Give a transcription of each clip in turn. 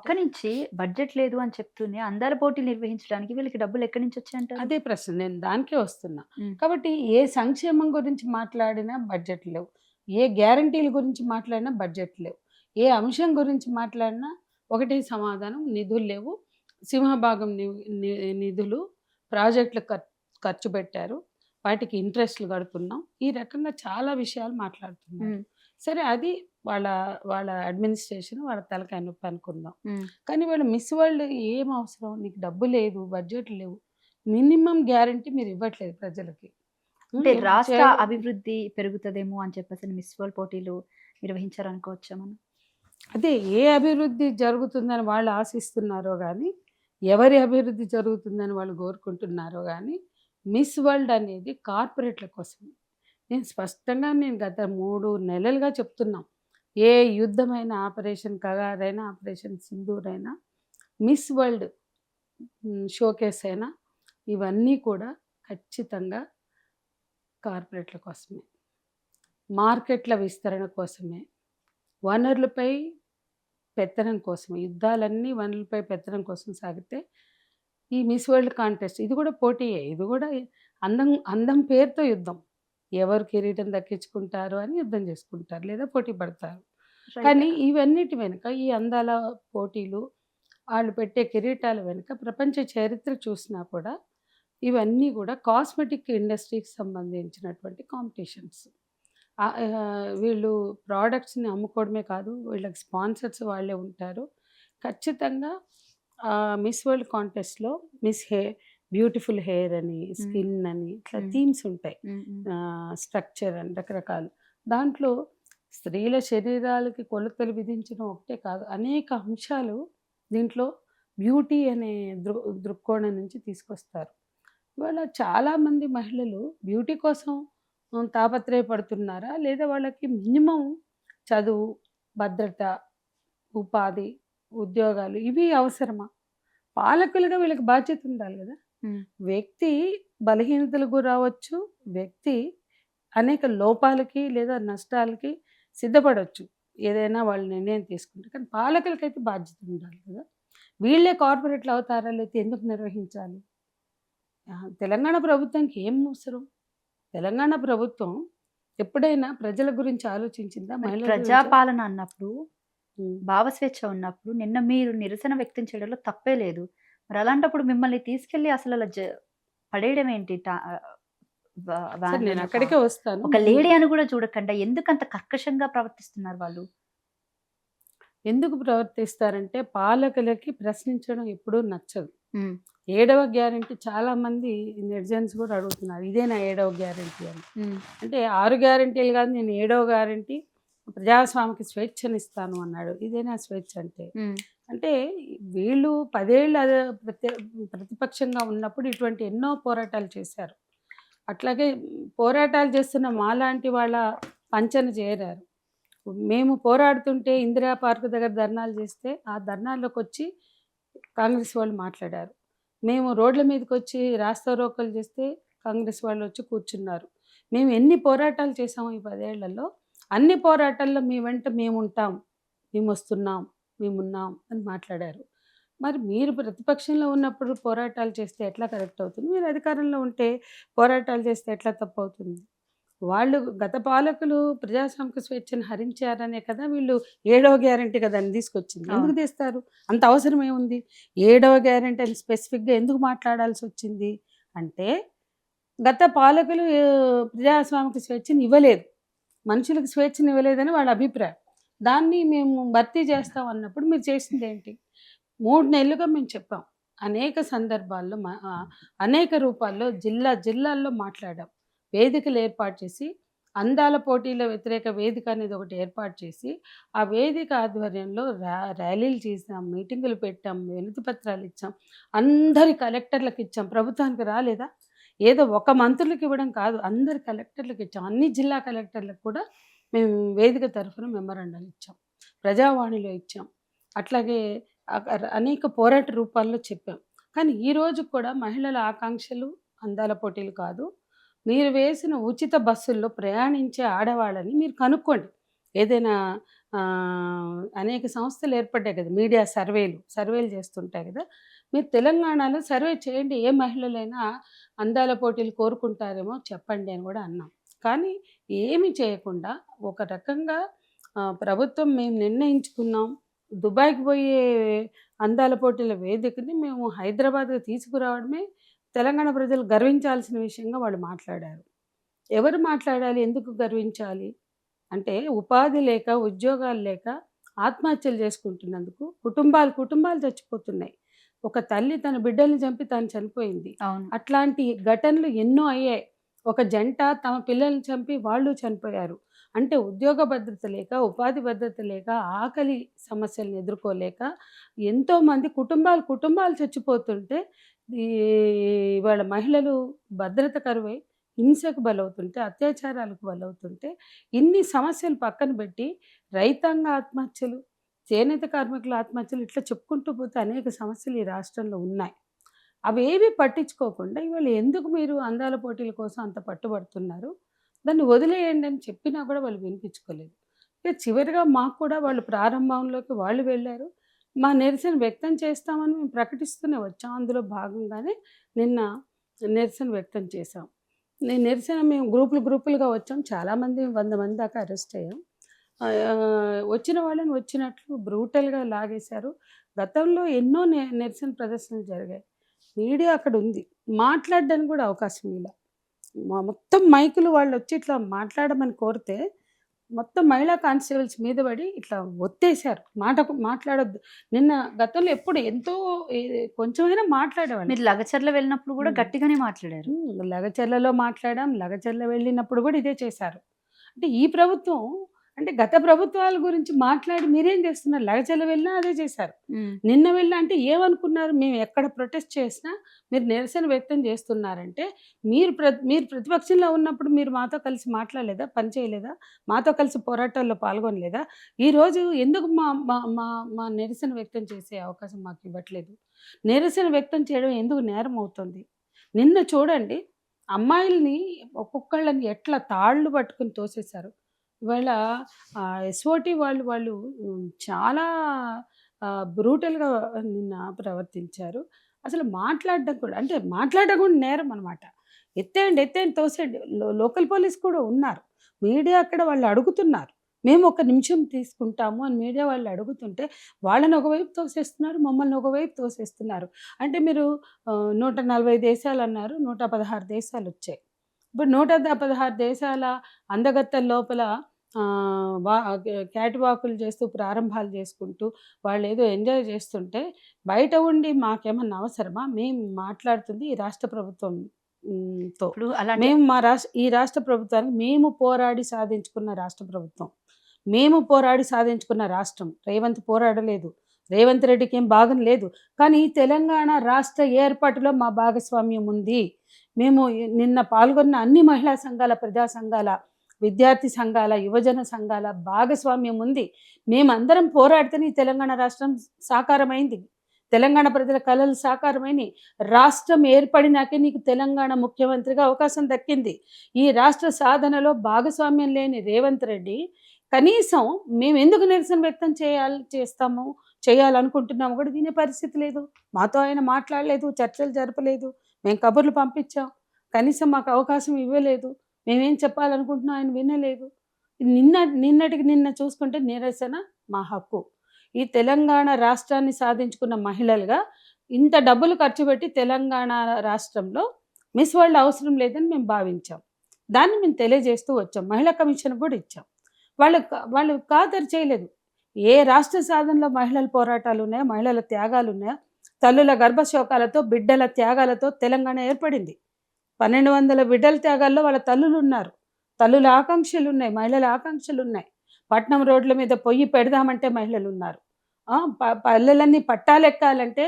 పక్క నుంచి బడ్జెట్ లేదు అని చెప్తూనే అందాల పోటీలు నిర్వహించడానికి వీళ్ళకి డబ్బులు ఎక్కడి నుంచి వచ్చాయంటారు? అదే ప్రశ్న. నేను దానికే వస్తున్నా. హ్మ్. కాబట్టి ఏ సంక్షేమం గురించి మాట్లాడినా బడ్జెట్ లేవు. ఏ గ్యారంటీల గురించి మాట్లాడినా బడ్జెట్ లేవు. ఏ అంశం గురించి మాట్లాడినా ఒకటే సమాధానం నిధులు లేవు. సింహభాగం ని నిధులు ప్రాజెక్టులకు ఖర్చు పెట్టారు. వాటికి ఇంట్రెస్ట్‌లు కడుతున్నాం. ఈ రకంగా చాలా విషయాలు మాట్లాడుతున్నారు. హ్మ్. సరే అది వాళ్ళ వాళ్ళ అడ్మినిస్ట్రేషన్ వాళ్ళ తలకాయ నొప్పి అనుకుందాం. హ్మ్. కానీ వాళ్ళు మిస్ వరల్డ్ ఏం అవసరం? నీకు డబ్బు లేదు, బడ్జెట్ లేవు. మినిమమ్ గ్యారంటీ మీరు ఇవ్వట్లేదు ప్రజలకి. హ్మ్. అంటే ఇవ్ చే రాష్ట్ర అభివృద్ధి పెరుగుతదేమో అని చెప్పేసని మిస్ వరల్డ్ పోటీలు నిర్వహించారనుకోవచ్చా మనం? అదే ఏ అభివృద్ధి జరుగుతుందని వాళ్ళు ఆశిస్తున్నారో గానీ, ఎవరి అభివృద్ధి జరుగుతుందని వాళ్ళు కోరుకుంటున్నారో గానీ, మిస్ వరల్డ్ అనేది కార్పొరేట్‌ల కోసమే. నేను గత 3 నెలలుగా చెప్తున్నాం. ఏ యుద్ధమైన, ఆపరేషన్ కగార్ అయినా, ఆపరేషన్ సింధూర్ అయినా, మిస్ వరల్డ్ షోకేస్ అయినా ఇవన్నీ కూడా ఖచ్చితంగా కార్పొరేట్‌ల కోసమే. మార్కెట్‌ల విస్తరణ కోసమే. వనరులపై పెత్తనం కోసమే. యుద్ధాలన్నీ వనరులపై పెత్తనం కోసం సాగితే, ఈ మిస్ వరల్డ్ కాంటెస్ట్ ఇది కూడా పోటీయే. ఇది కూడా అందం అందం పేరుతో యుద్ధం. ఎవరు కిరీటం దక్కించుకుంటారు అని యుద్ధం చేసుకుంటారు. లేదా పోటీ పడతారు. రైట్. కానీ ఇవన్నిటి వెనుక ఈ అందాల పోటీలు, ఆళ్ళు పెట్టే కిరీటాల వెనుక ప్రపంచ చరిత్ర చూసినా కూడా ఇవన్నీ గూడా కాస్మెటిక్ ఇండస్ట్రీకి సంబంధించినటువంటి కాంపిటీషన్స్. వీళ్ళు ప్రొడక్ట్స్‌ని అమ్ముకోవడమే కాదు, వీళ్ళకి స్పాన్సర్స్ వాళ్ళే ఉంటారు. ఖచ్చితంగా మిస్ వరల్డ్ కాంటెస్ట్‌లో మిస్ బ్యూటిఫుల్ హెయిర్ అని, హ్మ్. స్కిన్ అని ఇట్లా హ్మ్. థీమ్స్ ఉంటాయి. హ్మ్. హ్మ్. స్ట్రక్చర్ అని రకరకాలు. దాంట్లో స్త్రీల శరీరాలకి కొలతలు విధించడం ఒకటే కాదు, అనేక అంశాలు దీంట్లో బ్యూటీ అనే దృక్కోణం నుంచి తీసుకొస్తారు. ఇవాళ చాలామంది మహిళలు బ్యూటీ కోసం తాపత్రయపడుతున్నారా? లేదా వాళ్ళకి మినిమమ్ చదువు, భద్రత, ఉపాధి, ఉద్యోగాలు ఇవి అవసరమా? పాలకులుగా వీళ్ళకి బాధ్యత ఉండాలి గదా! హ్మ్. వ్యక్తి బలహీనతలకు గురవ్వచ్చు. వ్యక్తి అనేక లోపాలకి లేదా నష్టాలకి సిద్ధపడొచ్చు. ఏదైనా వాళ్ళు నిర్ణయం తీసుకుంటే. కానీ పాలకులకైతే బాధ్యత ఉండాలి కదా! వీళ్ళే కార్పొరేట్‌లు అవుతారా? లేతే ఎందుకు నిర్వహించాలి? తెలంగాణ ప్రభుత్వానికి ఏం అవసరం? తెలంగాణ ప్రభుత్వం ఎప్పుడైనా ప్రజల గురించి ఆలోచించిందా? మరి మహిళల గురించా? ప్రజాపాలన అన్నప్పుడు, హ్మ్. భావస్వేచ్ఛ ఉన్నప్పుడు నిన్న మీరు నిరసన వ్యక్తం చేయడంలో తప్పే లేదు. మరి అలాంటప్పుడు మిమ్మల్ని తీసుకెళ్ళి అసలలా పడేయడం ఏంటి? సరే నేను వ్యాన్‌లలో అక్కడికే వస్తాను. ఒక లేడీ అని గూడా చూడకుండా ఎందుకంత కర్కశంగా ప్రవర్తిస్తున్నారు వాళ్ళు? ఎందుకు ప్రవర్తిస్తారంటే పాలకులకి ప్రశ్నించడం ఎప్పుడూ నచ్చదు. హ్మ్. ఏడవ గ్యారంటీ చాలామంది నెటిజన్స్ కూడా అడుగుతున్నారు. ఇదేనా ఏడవ గ్యారంటీ అని. హ్మ్. అంటే 6 గ్యారంటీలు కాదు, నేను ఏడవ గ్యారంటీ ప్రజాస్వామిక స్వేచ్ఛనిస్తాను అన్నాడు. ఇదేనా స్వేచ్ఛ అంటే? హ్మ్. అంటే వీళ్ళు 10 ఏళ్ళు అదే ప్రతిపక్షంగా ఉన్నప్పుడు ఇటువంటి ఎన్నో పోరాటాలు చేశారు. అట్లాగే పోరాటాలు చేస్తున్న మాలాంటి వాళ్ళ పంచన చేరారు. మేము పోరాడుతుంటే ఇందిరా పార్క్ దగ్గర ధర్నాలు చేస్తే, ఆ ధర్నాల్లోకొచ్చి కాంగ్రెస్ వాళ్ళు మాట్లాడారు. మేము రోడ్ల మీదకొచ్చి రాస్తారోకోలు చేస్తే కాంగ్రెస్ వాళ్ళొచ్చి కూర్చున్నారు. మేము ఎన్ని పోరాటాలు చేసామో ఈ 10 ఏళ్లలో, అన్ని పోరాటాల్లో మీ వెంట మేముంటాం, మేమొస్తున్నాం, మేమున్నాం అని మాట్లాడారు. మరి మీరు ప్రతిపక్షంలో ఉన్నప్పుడు పోరాటాలు చేస్తే ఎట్లా కరెక్ట్ అవుతుంది? మీరు అధికారంలో ఉంటే పోరాటాలు చేస్తే ఎట్లా తప్పవుతుంది? వాళ్ళు గత పాలకులు ప్రజాస్వామిక స్వేచ్ఛను హరించారనే కదా వీళ్ళు ఏడవ గ్యారంటీ కదా అని తీసుకొచ్చింది. ఎందుకు అవును. తీస్తారు? అంత అవసరం ఏముంది? ఏడవ గ్యారంటీ అని స్పెసిఫిక్‌గా ఎందుకు మాట్లాడాల్సొచ్చింది? అంటే గత పాలకులు ప్రజాస్వామిక స్వేచ్ఛను ఇవ్వలేదు. మనుషులకు స్వేచ్ఛను ఇవ్వలేదని వాళ్ళ అభిప్రాయం. దాన్ని మేము భర్తీ చేస్తాం అన్నప్పుడు మీరు చేసిందేంటి? 3 నెలలుగా మేము చెప్పాం. అనేక సందర్భాల్లో అనేక రూపాల్లో జిల్లాల్లో మాట్లాడాం. వేదికలు ఏర్పాటు చేసి, అందాల పోటీల వ్యతిరేక వేదిక అనేది ఒకటి ఏర్పాటు చేసి, ఆ వేదిక ఆధ్వర్యంలో ర్యాలీలు చేసాం, మీటింగులు పెట్టాం, వినతి పత్రాలు ఇచ్చాం. అందరి కలెక్టర్లకు ఇచ్చాం. ప్రభుత్వానికి రాలేదా? ఏదో ఒక మంత్రులకి ఇవ్వడం కాదు, అందరి కలెక్టర్లకు ఇచ్చాం. అన్ని జిల్లా కలెక్టర్లకు కూడా మేము వేదిక తరఫున మెమోరాండాలు ఇచ్చాం. ప్రజావాణిలో ఇచ్చాం. అట్లాగే అనేక పోరాట రూపాల్లో చెప్పాం. కానీ ఈరోజు కూడా మహిళల ఆకాంక్షలు అందాల పోటీలు కాదు. మీరు వేసిన ఉచిత బస్సుల్లో ప్రయాణించే ఆడవాళ్ళని మీరు కనుక్కోండి. ఏదైనా అనేక సంస్థలు ఏర్పడ్డాయి కదా, మీడియా సర్వేలు చేస్తుంటాయి కదా. మీరు తెలంగాణలో సర్వే చేయండి, ఏ మహిళలైనా అందాల పోటీలు కోరుకుంటారేమో చెప్పండి అని కూడా అన్నాం. కానీ ఏమి చేయకుండా ఒక రకంగా ప్రభుత్వం మేము నిర్ణయించుకున్నాం, దుబాయ్‌కి పోయే అందాల పోటీల వేదికని మేము హైదరాబాద్‌కి తీసుకురావడమే తెలంగాణ ప్రజలు గర్వించాల్సిన విషయంగా వాళ్ళు మాట్లాడారు. ఎవరు మాట్లాడాలి? ఎందుకు గర్వించాలి? అంటే ఉపాధి లేక, ఉద్యోగాలు లేక ఆత్మహత్యలు చేసుకుంటున్నందుకు కుటుంబాలు చచ్చిపోతున్నాయి. ఒక తల్లి తన బిడ్డల్ని చంపి తాను చనిపోయింది. అవును. అట్లాంటి ఘటనలు ఎన్నో అయ్యాయి. ఒక జంట తమ పిల్లల్ని చంపి వాళ్ళు చనిపోయారు. అంటే ఉద్యోగ భద్రత లేక, ఉపాధి భద్రత లేక, ఆకలి సమస్యలను ఎదుర్కోలేక ఎంతోమంది కుటుంబాలు చచ్చిపోతుంటే, ఈ ఇవాళ మహిళలు భద్రత కరువై హింసకు బలవుతుంటే, అత్యాచారాలకు బలవుతుంటే, ఇన్ని సమస్యలు పక్కన పెట్టి రైతాంగ ఆత్మహత్యలు, చేనేత కార్మికుల ఆత్మహత్యలు ఇట్లా చెప్పుకుంటూ పోతే అనేక సమస్యలు ఈ రాష్ట్రంలో ఉన్నాయి. అవేవి పట్టించుకోకుండా ఇవాళ ఎందుకు మీరు అందాల పోటీల కోసం అంత పట్టుబడుతున్నారు? దాన్ని వదిలేయండి అని చెప్పినా కూడా వాళ్ళు వినిపించుకోలేదు. ఇక చివరిగా మాకు కూడా వాళ్ళు ప్రారంభంలోకి వాళ్ళు వెళ్ళారు. మా నిరసన వ్యక్తం చేస్తామని మేము ప్రకటిస్తూనే వచ్చాం. అందులో భాగంగానే నిన్న నిరసన వ్యక్తం చేశాం. నిరసన మేము గ్రూపులుగా వచ్చాం. చాలామంది 100 మంది దాకా అరెస్ట్ అయ్యాం. వచ్చిన వాళ్ళని వచ్చినట్లు బ్రూటల్‌గా లాగేశారు. గతంలో ఎన్నో నిరసన ప్రదర్శనలు జరిగాయి. మీడియా అక్కడ ఉంది. మాట్లాడడానికి కూడా అవకాశం ఇవ్వల. మొత్తం మైకులు వాళ్ళొచ్చి ఇట్లా మాట్లాడమని కోరితే, మొత్తం మహిళా కానిస్టేబుల్స్ మీద పడి ఇట్లా ఒత్తేసారు. మాట్లాడొద్దు. నిన్న గతంలో ఎప్పుడు ఎంతో కొంచెమైనా మాట్లాడేవాళ్ళం. మీరు లగచర్ల వెళ్ళినప్పుడు కూడా గట్టిగానే మాట్లాడారు. లగచర్లలో మాట్లాడాం. లగచర్ల వెళ్ళినప్పుడు కూడా ఇదే చేశారు. అంటే ఈ ప్రభుత్వం, అంటే గత ప్రభుత్వాల గురించి మాట్లాడి మీరేం చేస్తున్నారు? లగచర్ల వెళ్ళినా అదే చేశారు. నిన్న వెళ్ళినా అంటే ఏమనుకున్నారు? మేము ఎక్కడ ప్రొటెస్ట్ చేసినా మీరు నిరసన వ్యక్తం చేస్తున్నారంటే, మీరు ప్రతిపక్షంలో ఉన్నప్పుడు మీరు మాతో కలిసి మాట్లాడలేదా? పని చేయలేదా? మాతో కలిసి పోరాటాల్లో పాల్గొనలేదా? ఈరోజు ఎందుకు మా మా మా మా నిరసన వ్యక్తం చేసే అవకాశం మాకు ఇవ్వట్లేదు? నిరసన వ్యక్తం చేయడం ఎందుకు నేరం అవుతుంది? నిన్న చూడండి, అమ్మాయిల్ని ఒక్కొక్కళ్ళని ఎట్లా తాళ్ళు పట్టుకొని తోసేశారు. ఇవాళ ఎస్ఓటి వాళ్ళు చాలా బ్రూటల్‌గా నిన్న ప్రవర్తించారు. అసలు మాట్లాడడం కూడా, అంటే మాట్లాడడం కూడా నేరం అనమాట. ఎత్తేయండి తోసేయండి. లోకల్ పోలీస్ కూడా ఉన్నారు. మీడియా అక్కడ వాళ్ళు అడుగుతున్నారు. మేము ఒక నిమిషం తీసుకుంటాము అని మీడియా వాళ్ళు అడుగుతుంటే, వాళ్ళని ఒకవైపు తోసేస్తున్నారు, మమ్మల్ని ఒకవైపు తోసేస్తున్నారు. అంటే మీరు 140 దేశాలన్నారు, 116 దేశాలొచ్చాయి. ఇప్పుడు 116 దేశాల అందగత్తెల లోపల క్యాట్ వాకులు చేస్తూ ప్రారంభాలు చేసుకుంటూ వాళ్ళేదో ఎంజాయ్ చేస్తుంటే, బయట ఉండి మాకేమన్నా అవసరమా? మేము మాట్లాడుతుంది ఈ రాష్ట్ర ప్రభుత్వం తో. ఇప్పుడు అలాంటి మేము ఈ రాష్ట్ర ప్రభుత్వానికి మేము పోరాడి సాధించుకున్న రాష్ట్ర ప్రభుత్వం. మేము పోరాడి సాధించుకున్న రాష్ట్రం. రేవంత్ పోరాడలేదు. రేవంత్ రెడ్డికి ఏం భాగం లేదు. కానీ తెలంగాణ రాష్ట్ర ఏర్పాటులో మా భాగస్వామ్యం ఉంది. మేము నిన్న పాల్గొన్న అన్ని మహిళా సంఘాల, ప్రజా సంఘాల, విద్యార్థి సంఘాల, యువజన సంఘాల భాగస్వామ్యం ఉంది. మేమందరం పోరాడితేనే ఈ తెలంగాణ రాష్ట్రం సాకారమైంది. తెలంగాణ ప్రజల కలలు సాకారమైనయి. రాష్ట్రం ఏర్పడినాకే నీకు తెలంగాణ ముఖ్యమంత్రిగా అవకాశం దక్కింది. ఈ రాష్ట్ర సాధనలో భాగస్వామ్యం లేని రేవంత్ రెడ్డి కనీసం మేము ఎందుకు నిరసన వ్యక్తం చేయాలనుకుంటున్నాము కూడా వినే పరిస్థితి లేదు. మాతో ఆయన మాట్లాడలేదు, చర్చలు జరపలేదు. మేము కబుర్లు పంపించాం, కనీసం మాకు అవకాశం ఇవ్వలేదు. మేమేం చెప్పాలనుకుంటున్నాం ఆయన వినలేదు. నిన్నటికి నిన్న చూసుకుంటే నిరసన మా హక్కు. ఈ తెలంగాణ రాష్ట్రాన్ని సాధించుకున్న మహిళలుగా ఇంత డబ్బులు ఖర్చు పెట్టి తెలంగాణ రాష్ట్రంలో మిస్ వరల్డ్ అవసరం లేదని మేము భావించాం. దాన్ని మేము తెలియజేస్తూ వచ్చాం. మహిళా కమిషన్ కూడా ఇచ్చాం. వాళ్ళు ఖాతరు చేయలేదు. ఏ రాష్ట్ర సాధనలో మహిళల పోరాటాలు ఉన్నాయో, మహిళల త్యాగాలు ఉన్నాయో, తల్లుల గర్భశోకాలతో, బిడ్డల త్యాగాలతో తెలంగాణ ఏర్పడింది. 1200 బిడ్డల త్యాగాల్లో వాళ్ళ తల్లులు ఉన్నారు. తల్లుల ఆకాంక్షలు ఉన్నాయి, మహిళల ఆకాంక్షలు ఉన్నాయి. పట్నం రోడ్ల మీద పొయ్యి పెడదామంటే మహిళలు ఉన్నారు. పల్లెలన్నీ పట్టాలెక్కాలంటే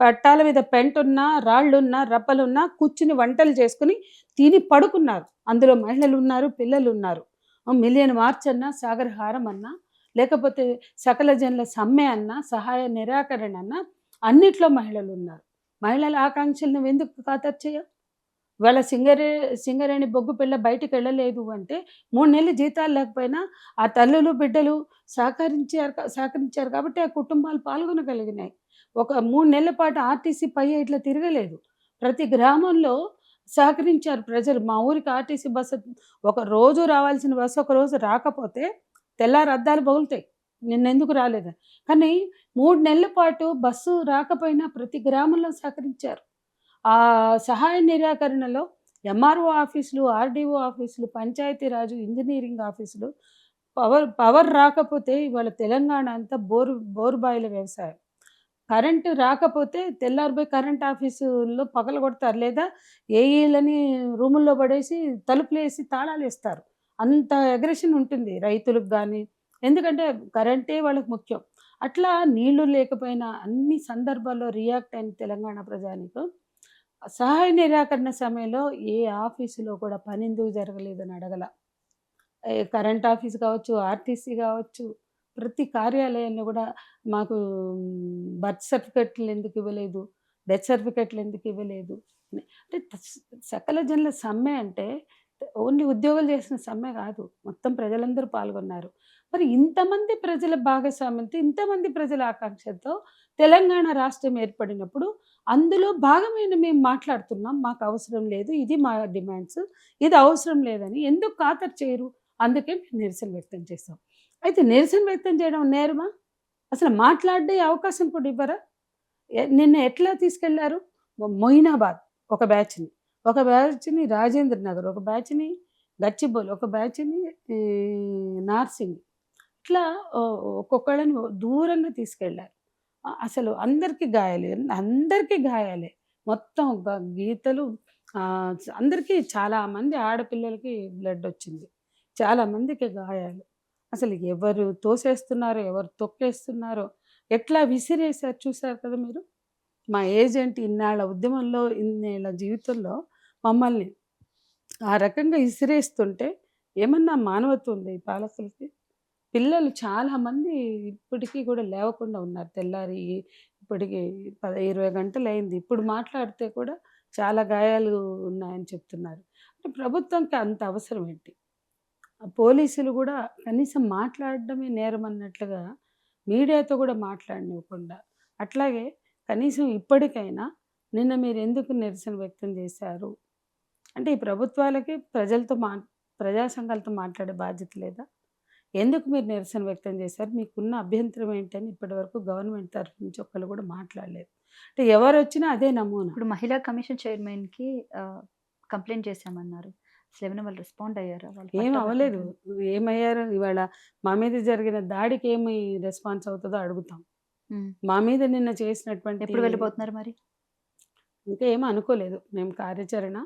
పట్టాల మీద పెంటున్నా, రాళ్ళున్నా, రప్పలున్నా కూర్చుని వంటలు చేసుకుని తిని పడుకున్నారు. అందులో మహిళలు ఉన్నారు, పిల్లలు ఉన్నారు. మిలియన్ మార్చ్ అన్నా, సాగర్ హారం అన్నా, లేకపోతే సకల జనుల సమ్మె అన్నా, సహాయ నిరాకరణ అన్నా, అన్నిట్లో మహిళలు ఉన్నారు. మహిళల ఆకాంక్షలు నువ్వు ఎందుకు ఖాతరు చేయవు? ఇవాళ సింగరేణి బొగ్గు పిల్ల బయటికెళ్ళలేదు అంటే 3 నెలలు జీతాలు లేకపోయినా ఆ తల్లులు, బిడ్డలు సహకరించారు కాబట్టి ఆ కుటుంబాలు పాల్గొనగలిగినాయి. ఒక 3 నెలల పాటు ఆర్టీసీ పై ఇట్లా తిరగలేదు. ప్రతి గ్రామంలో సహకరించారు ప్రజలు. మా ఊరికి ఆర్టీసీ బస్సు ఒక రోజు రావాల్సిన బస్సు ఒకరోజు రాకపోతే తెల్లారి అద్దాలు పగులుతాయి. నిన్నెందుకు రాలేదని. కానీ 3 నెలల పాటు బస్సు రాకపోయినా ప్రతి గ్రామంలో సహకరించారు. ఆ సహాయ నిరాకరణలో ఎంఆర్ఓ ఆఫీసులు, ఆర్‌డీఓ ఆఫీసులు, పంచాయతీరాజు, ఇంజినీరింగ్ ఆఫీసులు పవర్ రాకపోతే ఇవాళ తెలంగాణ అంతా బోరుబాయిల వ్యవసాయం. కరెంటు రాకపోతే తెల్లారిపోయి కరెంట్ ఆఫీసుల్లో పగలగొడతారు. లేదా ఏఈలని రూముల్లో పడేసి తలుపులేసి తాళాలేస్తారు. అంత అగ్రెషన్ ఉంటుంది రైతులకు గానీ, ఎందుకంటే కరెంటే వాళ్ళకి ముఖ్యం. అట్లా నీళ్లు లేకపోయినా అన్ని సందర్భాల్లో రియాక్ట్ అయిన తెలంగాణ ప్రజానీకం సహాయ నిరాకరణ సమయంలో ఏ ఆఫీసులో కూడా పనెందుకు జరగలేదని అడగల. కరెంట్ ఆఫీస్ కావచ్చు, ఆర్టీసీ కావచ్చు, ప్రతి కార్యాలయంలో కూడా మాకు బర్త్ సర్టిఫికెట్లు ఎందుకు ఇవ్వలేదు, డెత్ సర్టిఫికెట్లు ఎందుకు ఇవ్వలేదు అంటే సకల జనుల సమ్మె అంటే ఓన్లీ ఉద్యోగాలు చేసిన సమ్మె కాదు, మొత్తం ప్రజలందరూ పాల్గొన్నారు. మరి ఇంతమంది ప్రజల భాగస్వామ్యంతో, ఇంతమంది ప్రజల ఆకాంక్షతో తెలంగాణ రాష్ట్రం ఏర్పడినప్పుడు అందులో భాగమైన మేము మాట్లాడుతున్నాం. మాకు అవసరం లేదు, ఇది మా డిమాండ్స్, ఇది అవసరం లేదని ఎందుకు ఖాతరు చేయరు? అందుకే మేము నిరసన వ్యక్తం చేస్తాం. అయితే నిరసన వ్యక్తం చేయడం నేరమా? అసలు మాట్లాడే అవకాశం కూడా ఇవ్వరా? నిన్న ఎట్లా తీసుకెళ్లారు? మొయినాబాద్ ఒక బ్యాచ్‌ని, ఒక బ్యాచ్‌ని రాజేంద్ర నగర్, ఒక బ్యాచ్‌ని గచ్చిబౌలి, ఒక బ్యాచ్‌ని నార్సింగి, ఇట్లా ఒక్కొక్కళ్ళని దూరంగా తీసుకెళ్లారు. అసలు అందరికీ గాయాలే. అందరికీ గాయాలే. మొత్తం గీతలు అందరికీ, చాలామంది ఆడపిల్లలకి బ్లడొచ్చింది. చాలా మందికి గాయాలు. అసలు ఎవరు తోసేస్తున్నారో, ఎవరు తొక్కేస్తున్నారో, ఎట్లా విసిరేసారు చూసారు కదా మీరు. మా ఏజెంట్ ఇన్నాళ్ళ ఉద్యమంలో, ఇన్నేళ్ల జీవితంలో మమ్మల్ని ఆ రకంగా ఇసిరేస్తుంటే ఏమన్నా మానవత్వం ఉందా ఈ పాలకులకి? పిల్లలు చాలామంది ఇప్పటికీ కూడా లేవకుండా ఉన్నారు. తెల్లారి ఇప్పటికి 20 గంటలయింది. ఇప్పుడు మాట్లాడితే కూడా చాలా గాయాలు ఉన్నాయని చెప్తున్నారు. అంటే ప్రభుత్వంకి అంత అవసరం ఏంటి? పోలీసులు కూడా కనీసం మాట్లాడడమే నేరం అన్నట్లుగా మీడియాతో కూడా మాట్లాడనివ్వకుండా, అట్లాగే కనీసం ఇప్పటికైనా నిన్న మీరు ఎందుకు నిరసన వ్యక్తం చేశారు అంటే ఈ ప్రభుత్వాలకి ప్రజా సంఘాలతో మాట్లాడే బాధ్యత లేదా? ఎందుకు మీరు నిరసన వ్యక్తం చేశారు? మీకున్న అభ్యంతరం ఏంటని ఇప్పటివరకు గవర్నమెంట్ తరఫు నుంచి ఒక్కళ్ళు కూడా మాట్లాడలేదు. అంటే ఎవరొచ్చినా అదే నమూనా. ఇప్పుడు మహిళా కమిషన్ చైర్మన్‌కి కంప్లెయింట్ చేశామన్నారు. అసలేమైనా వాళ్ళు రెస్పాండ్ అయ్యారా? వాళ్ళు ఏం అవ్వలేదు. పట్టాభి ఏమయ్యారు? ఇవాళ మా మీద జరిగిన దాడికి ఏమి రెస్పాన్స్ అవుతదో అడుగుతాం. హ్మ్. మా మీద నిన్న చేసినటువంటి ఎప్పుడు వెళ్ళిపోతున్నారు మరి? ఇంకా ఏమి అనుకోలేదు. మేము కార్యాచరణ